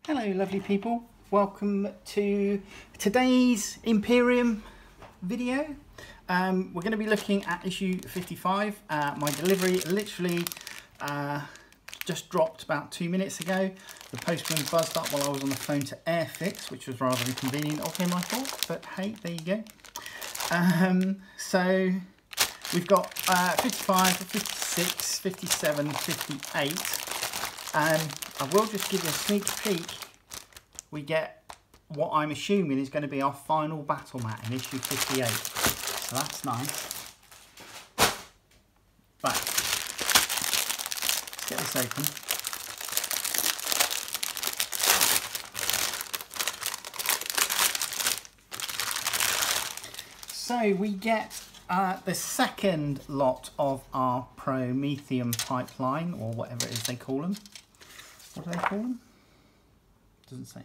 Hello lovely people, welcome to today's Imperium video. We're going to be looking at issue 55. My delivery literally just dropped about 2 minutes ago. The postman buzzed up while I was on the phone to Airfix, which was rather inconvenient of him I thought, but hey, there you go. So we've got 55, 56, 57, 58. I will just give you a sneak peek. We get what I'm assuming is going to be our final battle mat in issue 58. So that's nice. Right, let's get this open. So we get the second lot of our Prometheum pipeline, or whatever it is they call them. What do they call them? Doesn't say.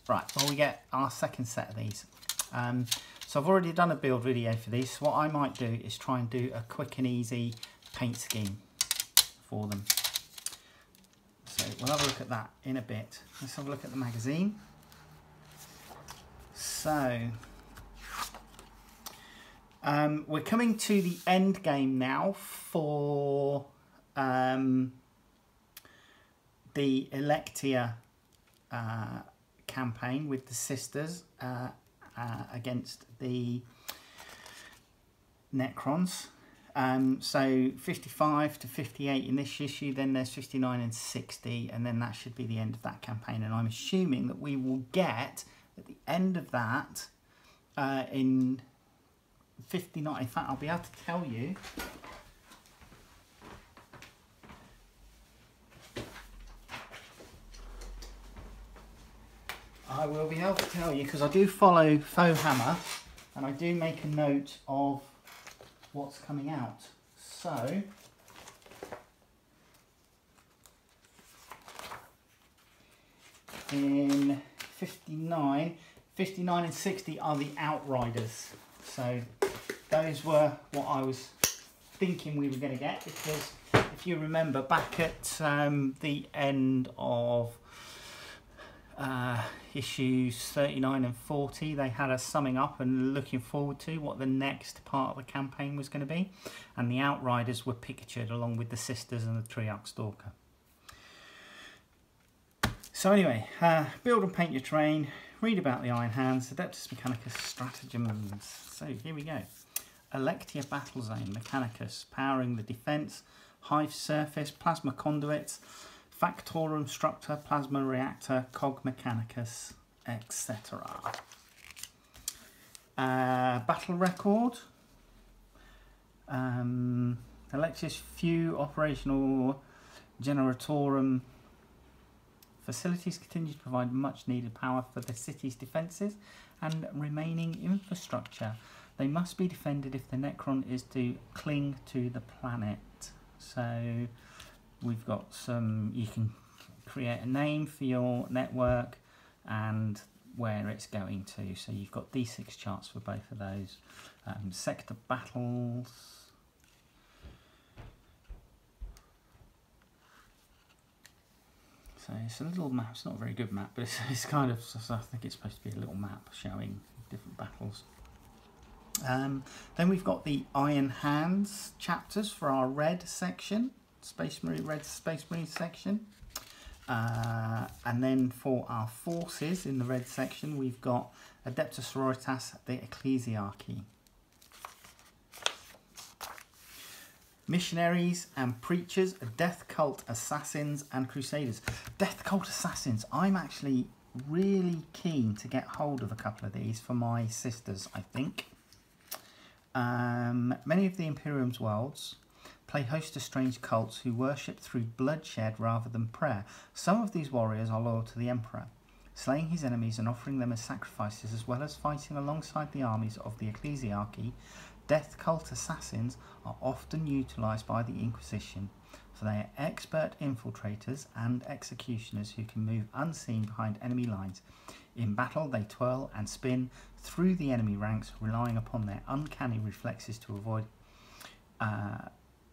Right, well we get our second set of these. So I've already done a build video for these. So what I might do is try and do a quick and easy paint scheme for them. So we'll have a look at that in a bit. Let's have a look at the magazine. So we're coming to the end game now for the Electia campaign with the sisters against the Necrons. So 55 to 58 in this issue, then there's 59 and 60, and then that should be the end of that campaign. And I'm assuming that we will get at the end of that in 59, in fact I'll be able to tell you. I will be able to tell you because I do follow Warhammer and I do make a note of what's coming out. So in 59 and 60 are the Outriders. So those were what I was thinking we were going to get, because if you remember back at the end of issues 39 and 40, they had us summing up and looking forward to what the next part of the campaign was going to be, and the Outriders were pictured along with the sisters and the Triarch Stalker. So anyway, build and paint your terrain, read about the Iron Hands, Adeptus Mechanicus stratagems. So here we go. Electia Battle Zone, Mechanicus, powering the defence, Hive Surface, Plasma Conduits, Factorum Structure, Plasma Reactor, Cog Mechanicus, etc. Battle Record. Electia's few operational Generatorum facilities continue to provide much needed power for the city's defences and remaining infrastructure. They must be defended if the Necron is to cling to the planet. So we've got some, you can create a name for your network and where it's going to. So you've got D6 charts for both of those. Sector battles. So it's a little map, it's not a very good map, but it's kind of, I think it's supposed to be a little map showing different battles. Then we've got the Iron Hands chapters for our red section, red Space Marine section. And then for our forces in the red section, we've got Adeptus Sororitas, the Ecclesiarchy. Missionaries and Preachers, Death Cult Assassins and Crusaders. Death Cult Assassins, I'm actually really keen to get hold of a couple of these for my sisters, I think. Many of the Imperium's worlds play host to strange cults who worship through bloodshed rather than prayer. Some of these warriors are loyal to the Emperor, slaying his enemies and offering them as sacrifices, as well as fighting alongside the armies of the Ecclesiarchy. Death Cult Assassins are often utilised by the Inquisition, for they are expert infiltrators and executioners who can move unseen behind enemy lines. In battle, they twirl and spin through the enemy ranks, relying upon their uncanny reflexes to avoid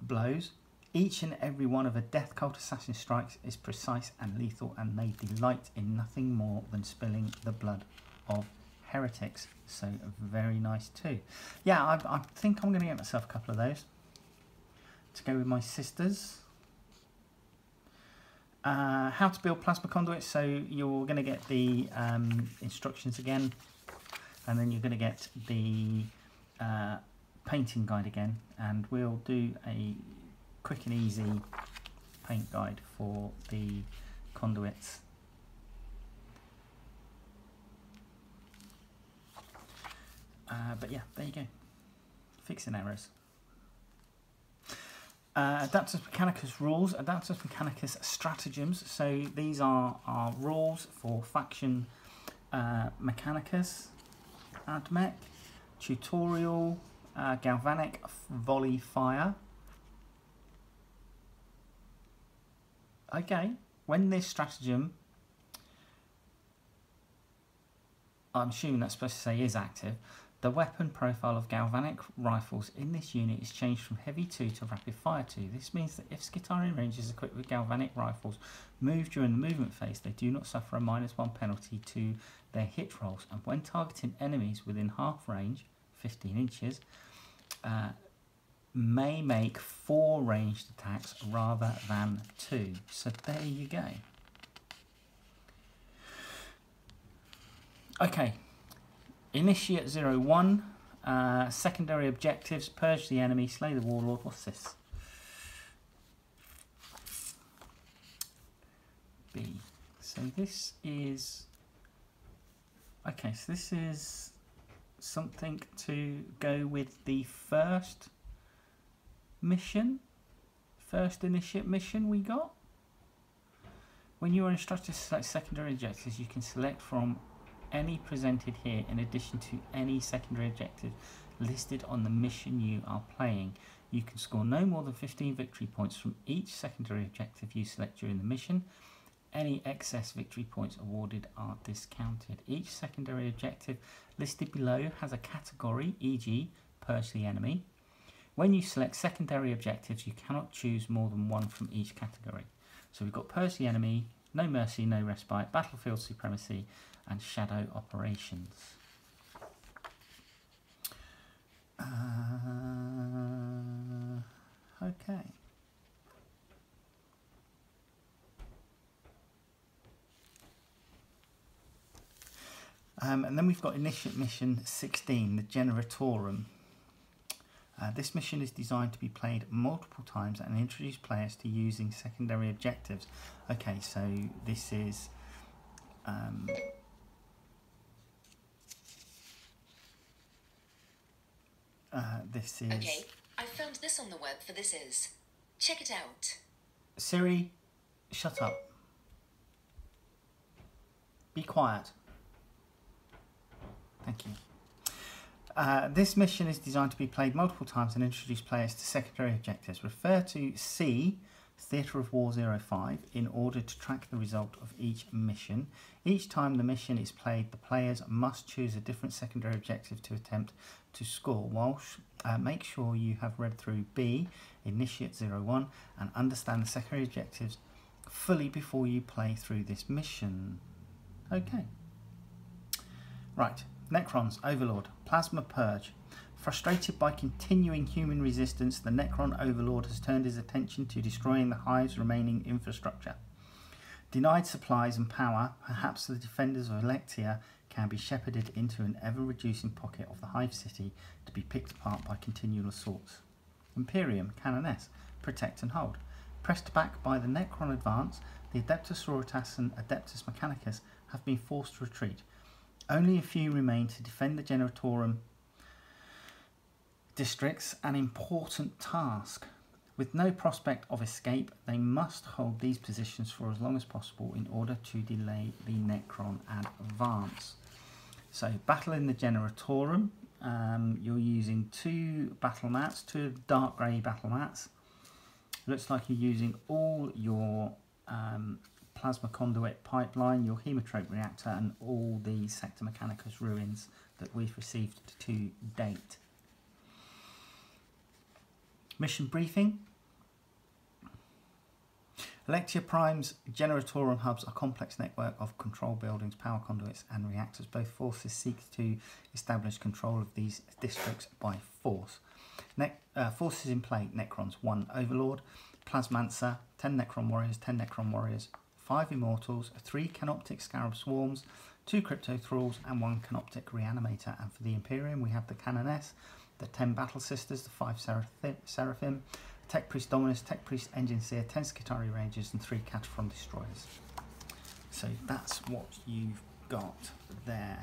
blows Each and every one of a Death Cult assassin strikes is precise and lethal, and they delight in nothing more than spilling the blood of heretics. So very nice too. Yeah, I think I'm going to get myself a couple of those to go with my sisters. How to build plasma conduits. So you're going to get the instructions again, and then you're going to get the painting guide again, and we'll do a quick and easy paint guide for the conduits. But yeah, there you go. Fixing errors. Adeptus Mechanicus rules, Adeptus Mechanicus stratagems. So these are our rules for faction Mechanicus, Admech, tutorial, Galvanic, Volley, Fire. Okay, when this stratagem, I'm assuming that's supposed to say is active, the weapon profile of Galvanic rifles in this unit is changed from Heavy 2 to Rapid Fire 2. This means that if Skitarian Rangers equipped with Galvanic rifles move during the movement phase, they do not suffer a -1 penalty to their hit rolls, and when targeting enemies within half range, 15 inches, may make 4 ranged attacks rather than 2. So there you go. Okay. Initiate 01, secondary objectives, purge the enemy, slay the warlord. What's this? B. So this is... Okay, so this is something to go with the first mission, first initiate mission we got. When you are instructed to select secondary objectives, you can select from any presented here in addition to any secondary objective listed on the mission you are playing. You can score no more than 15 victory points from each secondary objective you select during the mission. Any excess victory points awarded are discounted. Each secondary objective listed below has a category, e.g. purge the enemy. When you select secondary objectives, you cannot choose more than one from each category. So we've got purge the enemy, no mercy, no respite, battlefield supremacy, and shadow operations. Okay. And then we've got Initiate Mission 16, the Generatorum. This mission is designed to be played multiple times and introduce players to using secondary objectives. Okay, so this is... this is... Okay, I found this on the web for this is. Check it out. Siri, shut up. Be quiet. Thank you. This mission is designed to be played multiple times and introduce players to secondary objectives. Refer to C, Theatre of War 05, in order to track the result of each mission. Each time the mission is played, the players must choose a different secondary objective to attempt to score. Whilst make sure you have read through B, Initiate 01, and understand the secondary objectives fully before you play through this mission. Okay. Right. Necrons, Overlord, Plasma Purge. Frustrated by continuing human resistance, the Necron Overlord has turned his attention to destroying the Hive's remaining infrastructure. Denied supplies and power, perhaps the defenders of Electia can be shepherded into an ever-reducing pocket of the Hive City to be picked apart by continual assaults. Imperium, Canoness, protect and hold. Pressed back by the Necron advance, the Adeptus Sororitas and Adeptus Mechanicus have been forced to retreat. Only a few remain to defend the Generatorum districts, an important task. With no prospect of escape, they must hold these positions for as long as possible in order to delay the Necron advance. So, battle in the Generatorum. You're using 2 battle mats, 2 dark grey battle mats. Looks like you're using all your Plasma Conduit pipeline, your Hemotrope reactor, and all the Sector Mechanicus ruins that we've received to date. Mission briefing. Electia Prime's Generatorum hubs are a complex network of control buildings, power conduits and reactors. Both forces seek to establish control of these districts by force. Forces in play: Necrons, 1 Overlord, Plasmancer, 10 Necron Warriors, 10 Necron Warriors, 5 Immortals, 3 Canoptic Scarab Swarms, 2 Crypto Thralls and 1 Canoptic Reanimator. And for the Imperium we have the Canoness, the 10 Battle Sisters, the 5 Seraphim, Tech Priest Dominus, Tech Priest Engine Seer, 10 Skitarii Rangers and 3 Cataphren Destroyers. So that's what you've got there.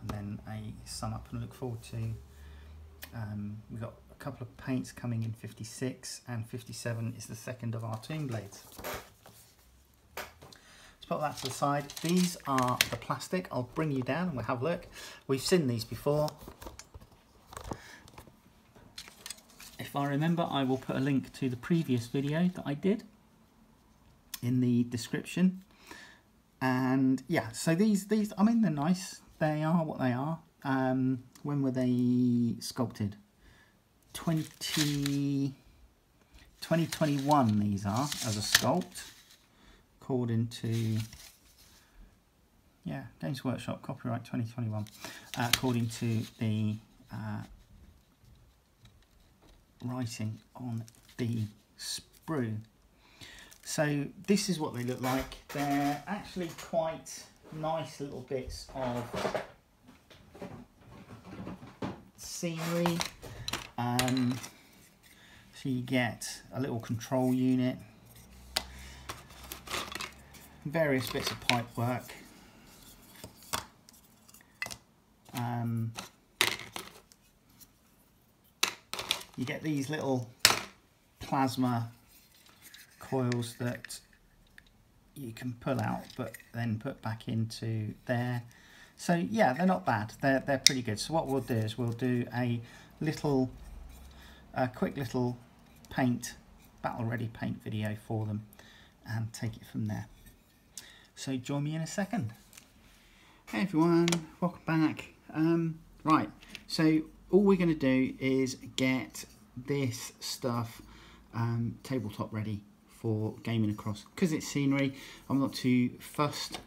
And then a sum up and look forward to. We've got a couple of paints coming in 56 and 57 is the second of our Tomb Blades. Let's put that to the side. These are the plastic. I'll bring you down and we'll have a look. We've seen these before. If I remember, I will put a link to the previous video that I did in the description. And yeah, so these I mean, they're nice. They are what they are. When were they sculpted? 2021 these are as a sculpt, according to, yeah, Games Workshop, copyright 2021, according to the writing on the sprue. So this is what they look like. They're actually quite nice little bits of scenery. So you get a little control unit, various bits of pipe work, you get these little plasma coils that you can pull out but then put back into there. So yeah, they're not bad, they're pretty good. So what we'll do is we'll do a quick little battle ready paint video for them and take it from there. So join me in a second. Hey everyone, welcome back. Right, so all we're going to do is get this stuff tabletop ready for gaming across. Because it's scenery, I'm not too fussed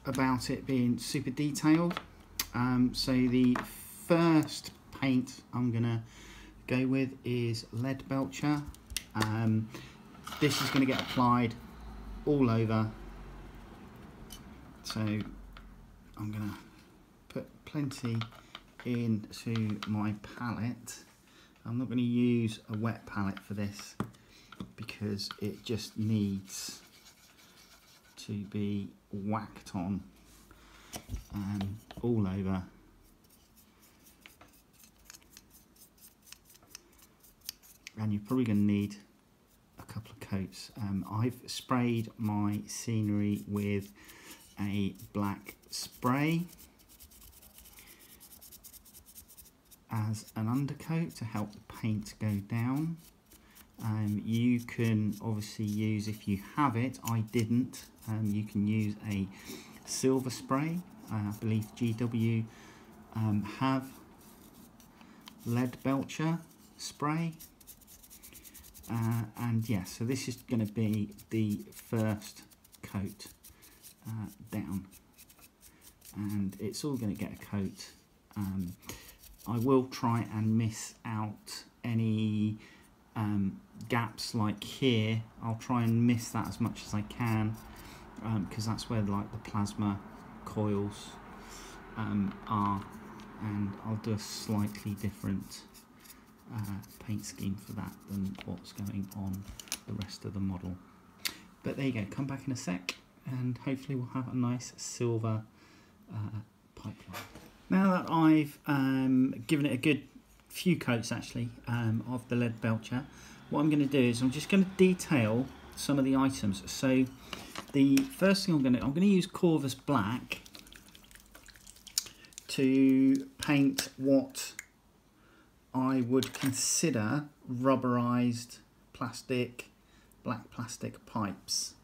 about it being super detailed. So the first paint I'm going to go with is Lead Belcher. This is going to get applied all over. So I'm going to put plenty into my palette. I'm not going to use a wet palette for this because it just needs to be whacked on all over. And you're probably going to need a couple of coats. I've sprayed my scenery with a black spray as an undercoat to help the paint go down. You can obviously use, if you have it, I didn't, you can use a silver spray. I believe GW have Lead Belcher spray. And yeah, so this is going to be the first coat down, and it's all going to get a coat. I will try and miss out any gaps like here. I'll try and miss that as much as I can, because that's where like the plasma coils are, and I'll do a slightly different paint scheme for that than what's going on the rest of the model. But there you go, come back in a sec and hopefully we'll have a nice silver pipeline. Now that I've given it a good few coats actually of the Lead Belcher, what I'm going to do is I'm just going to detail some of the items. So the first thing I'm going to use Corvus Black to paint what I would consider rubberized plastic, black plastic pipes.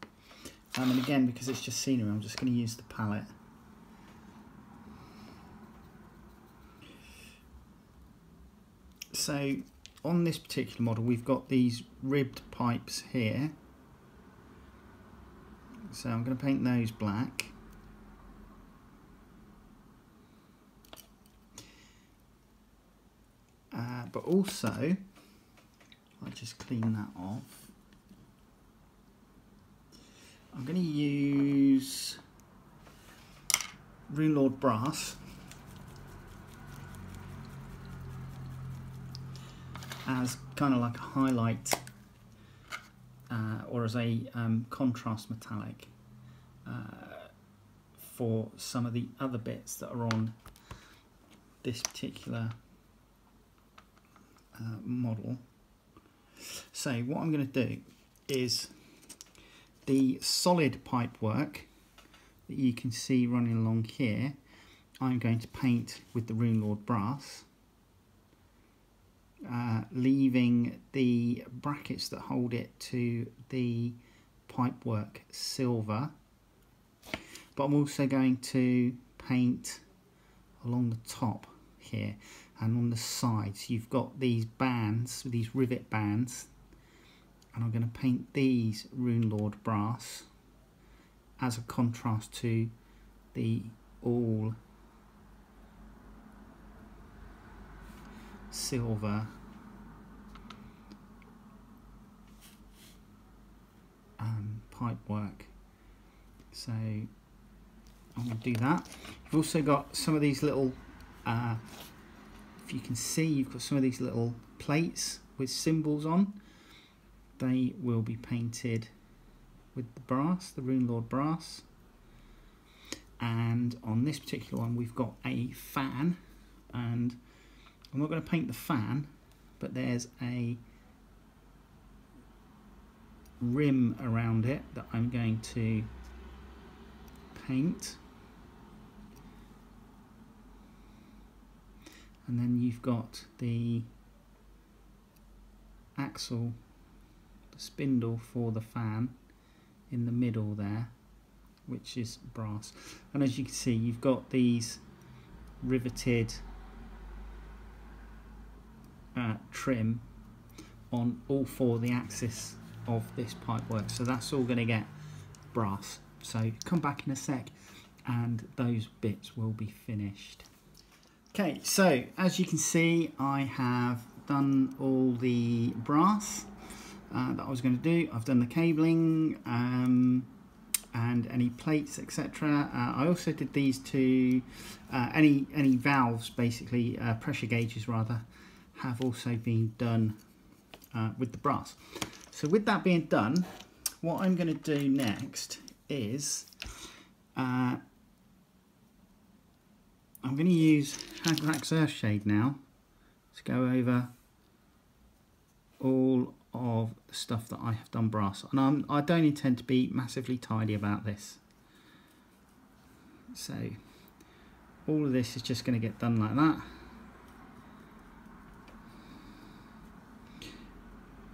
And again, because it's just scenery, I'm just going to use the palette. So on this particular model we've got these ribbed pipes here, so I'm going to paint those black. But also, I'll just clean that off. I'm going to use Runelord brass as kind of like a highlight or as a contrast metallic for some of the other bits that are on this particular model. So what I'm going to do is the solid pipe work that you can see running along here, I'm going to paint with the Runelord brass, leaving the brackets that hold it to the pipework silver. But I'm also going to paint along the top here and on the sides. You've got these bands, these rivet bands, and I'm going to paint these Runelord brass as a contrast to the all silver pipework. So I'm going to do that. You've also got some of these little, if you can see, you've got some of these little plates with symbols on. They will be painted with the brass, the Runelord brass. And on this particular one we've got a fan, and I'm not going to paint the fan, but there's a rim around it that I'm going to paint. And then you've got the axle, the spindle for the fan in the middle there, which is brass. And as you can see, you've got these riveted trim on all four of the axis of this pipework, so that's all going to get brass. So come back in a sec and those bits will be finished. Okay, so as you can see, I have done all the brass that I was going to do. I've done the cabling and any plates, etc. I also did these two, any valves, basically pressure gauges rather, have also been done with the brass. So with that being done, what I'm going to do next is I'm going to use XxxX Earthshade now to go over all of the stuff that I have done brass, and I don't intend to be massively tidy about this. So all of this is just going to get done like that.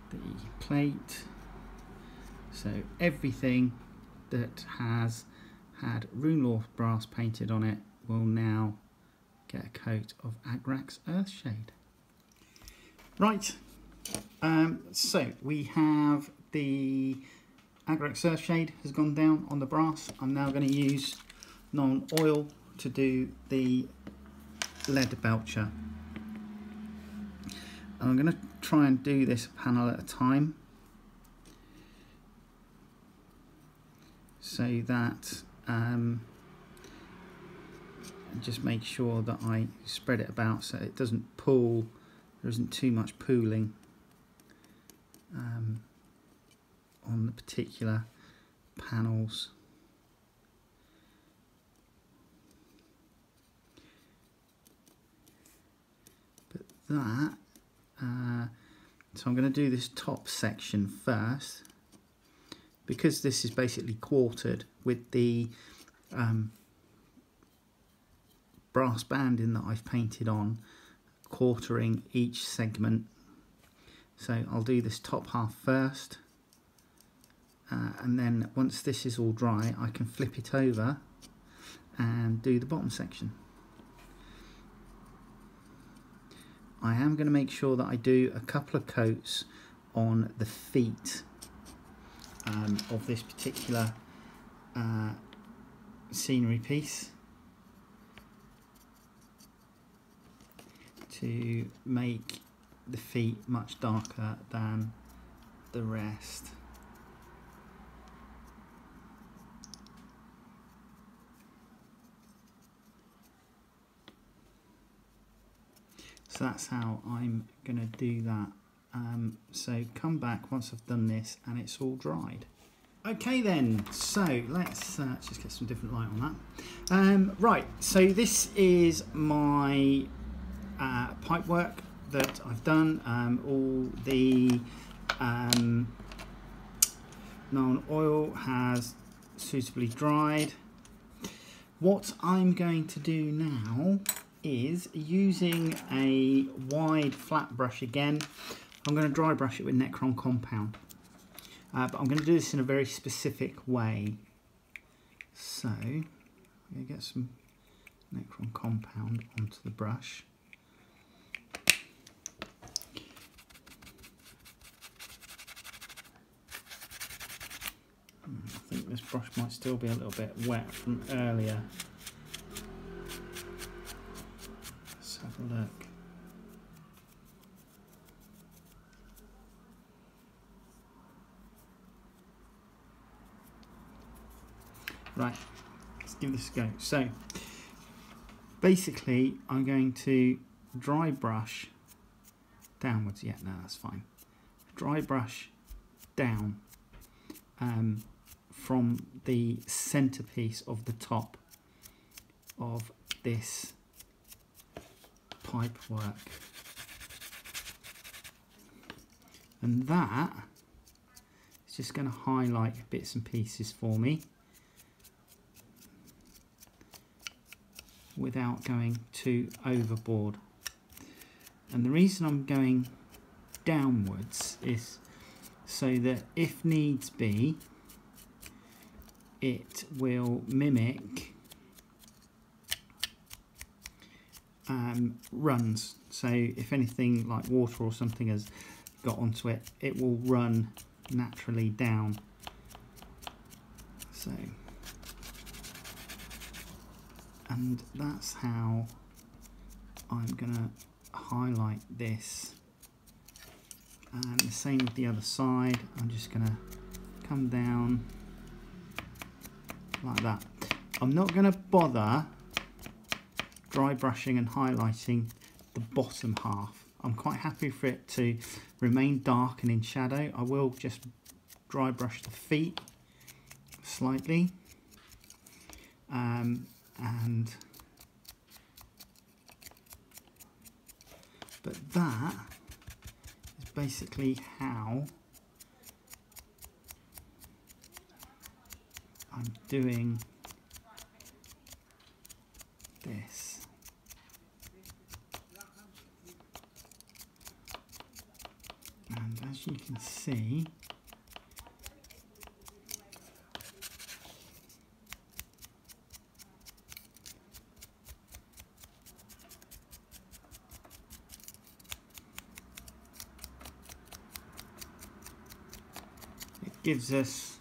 The plate, so everything that has had Runelord brass painted on it will now get a coat of XxxX Earthshade. Right, so we have the XxxX Earthshade has gone down on the brass. I'm now going to use non-oil to do the lead Belcher. And I'm going to try and do this panel at a time, so that just make sure that I spread it about so it doesn't pool, there isn't too much pooling on the particular panels. But that, so I'm going to do this top section first, because this is basically quartered with the brass banding that I've painted on, quartering each segment. So I'll do this top half first, and then once this is all dry I can flip it over and do the bottom section. I am going to make sure that I do a couple of coats on the feet of this particular scenery piece to make the feet much darker than the rest. So that's how I'm going to do that. So come back once I've done this and it's all dried. Okay then, so let's just get some different light on that. Right, so this is my pipe work that I've done. All the nylon oil has suitably dried. What I'm going to do now is, using a wide flat brush again, I'm going to dry brush it with Necron compound. But I'm going to do this in a very specific way. So I'm going to get some Necron compound onto the brush. I think this brush might still be a little bit wet from earlier. Let's have a look. Right, let's give this a go. So basically I'm going to dry brush downwards. Yeah, no, that's fine. Dry brush down from the centerpiece of the top of this pipe work. And that is just going to highlight bits and pieces for me without going too overboard. And the reason I'm going downwards is so that if needs be, it will mimic runs. So if anything like water or something has got onto it, it will run naturally down. So, and that's how I'm gonna highlight this. And the same with the other side. I'm just gonna come down like that. I'm not gonna bother dry brushing and highlighting the bottom half. I'm quite happy for it to remain dark and in shadow. I will just dry brush the feet slightly. But that is basically how I'm doing this. And as you can see, it gives us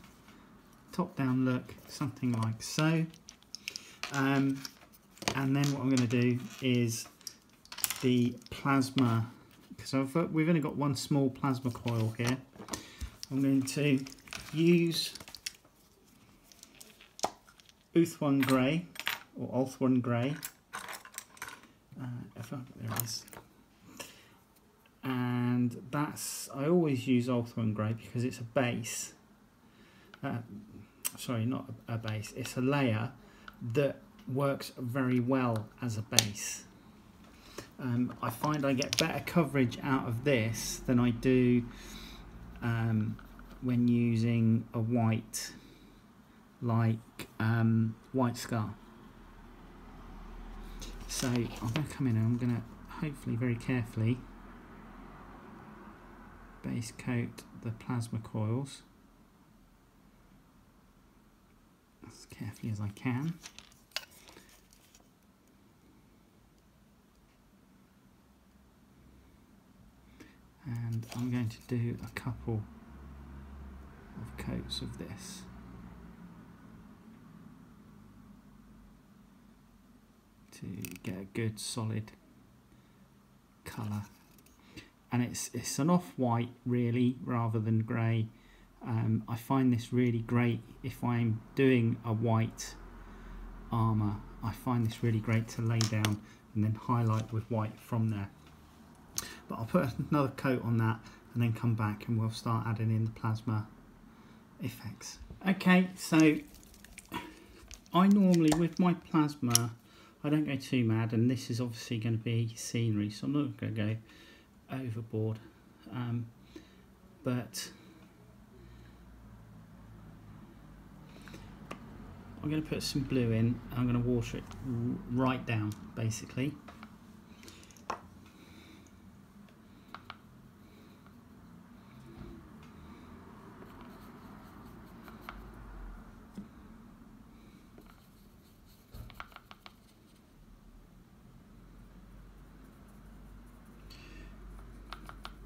top-down look, something like so. And then what I'm going to do is the plasma, because we've only got one small plasma coil here. I'm going to use Uthwan Grey or Ulthwan Grey. There it is. And that's, I always use Ulthwan Grey because it's a base. Sorry, not a base. It's a layer that works very well as a base. I find I get better coverage out of this than I do when using a white, like White Scar. So I'm going to come in and I'm going to hopefully very carefully base coat the plasma coils as carefully as I can. And I'm going to do a couple of coats of this. To get a good solid colour. And it's an off-white really, rather than grey. I find this really great if I'm doing a white armour. I find this really great to lay down and then highlight with white from there. But I'll put another coat on that and then come back and we'll start adding in the plasma effects. Okay, so I normally, with my plasma, I don't go too mad, and this is obviously going to be scenery, so I'm not going to go overboard. But I'm going to put some blue in. I'm going to water it right down, basically.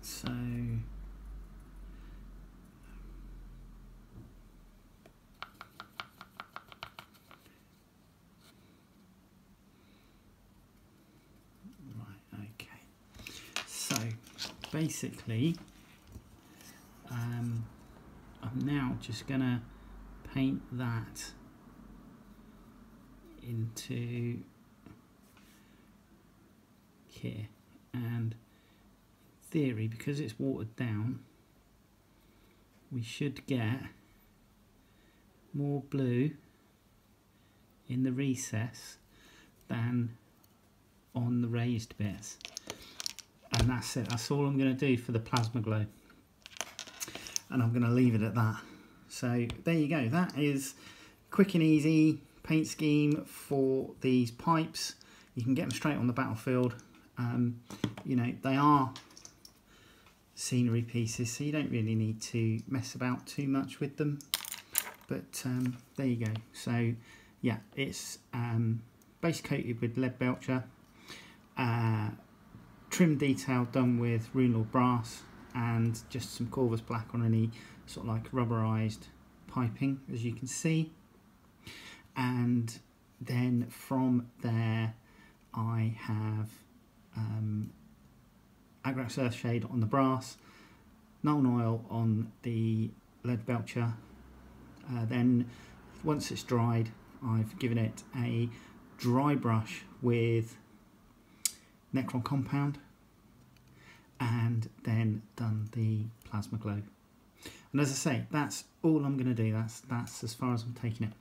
So right, okay. So basically, I'm now just gonna paint that into here, and theory, because it's watered down, we should get more blue in the recess than on the raised bits. And that's it. That's all I'm going to do for the plasma glow. And I'm going to leave it at that. So there you go. That is quick and easy paint scheme for these pipes. You can get them straight on the battlefield. You know, they are scenery pieces, so you don't really need to mess about too much with them, but there you go. So yeah, it's base coated with lead Belcher, trim detail done with Runelord brass, and just some Corvus black on any sort of like rubberized piping, as you can see. And then from there I have Agrax Earthshade on the brass, Nuln Oil on the lead Belcher. Then once it's dried, I've given it a dry brush with Necron compound, and then done the plasma glow. And as I say, that's all I'm going to do. That's as far as I'm taking it.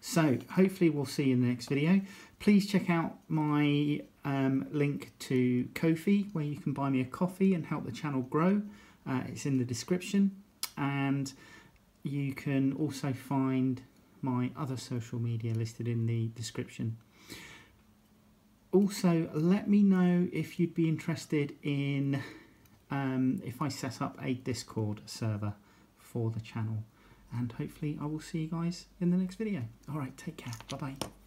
So hopefully we'll see you in the next video. Please check out my link to Ko-fi, where you can buy me a coffee and help the channel grow. It's in the description, and you can also find my other social media listed in the description. Also, let me know if you'd be interested in if I set up a Discord server for the channel. And hopefully I will see you guys in the next video. Alright, take care. Bye-bye.